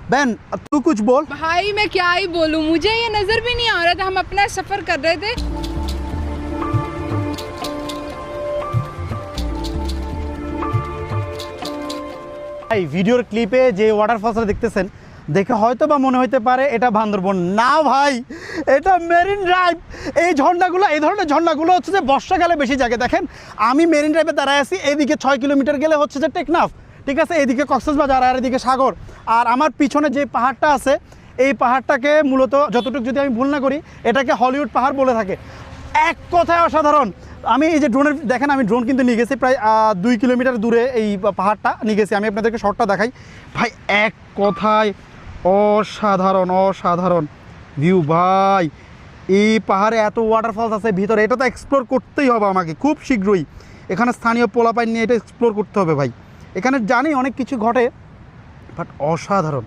बहन तू कुछ बोल। भाई मैं क्या ही बोलूं, मुझे ये नजर भी नहीं आ रहा था, हम अपना सफर कर रहे थे। ভাই ভিডিওর ক্লিপে যে ওয়াটারফলসটা দেখতেছেন দেখে হয়তো বা মনে হতে পারে এটা বান্দরবন না ভাই, এটা মেরিন ড্রাইভ। এই ঝর্ণাগুলো, এই ধরনের ঝর্ণাগুলো হচ্ছে যে বর্ষাকালে বেশি জায়গায় দেখেন। আমি মেরিন ড্রাইভে দাঁড়ায় আছি, এইদিকে 6 কিলোমিটার গেলে হচ্ছে যে টেকনাফ, ঠিক আছে, এইদিকে কক্সবাজার আর এদিকে সাগর। আর আমার পিছনে যে পাহাড়টা আছে এই পাহাড়টাকে মূলত যতটুকু যদি আমি ভুল না করি এটাকে হলিউড পাহাড় বলে থাকে। এক কথায় অসাধারণ। আমি এই যে ড্রোনের দেখেন, আমি ড্রোন কিন্তু নিয়ে গেছি প্রায় 2 কিলোমিটার দূরে এই পাহাড়টা নিয়ে গেছি। আমি আপনাদেরকে শর্টটা দেখাই ভাই, এক কথায় অসাধারণ অসাধারণ ভিউ ভাই। এই পাহাড়ে এত ওয়াটারফলস আছে ভিতরে, এটা তো এক্সপ্লোর করতেই হবে আমাকে খুব শীঘ্রই। এখানে স্থানীয় পোলাপাইন নিয়ে এটা এক্সপ্লোর করতে হবে ভাই। এখানে জানি অনেক কিছু ঘটে, বাট অসাধারণ।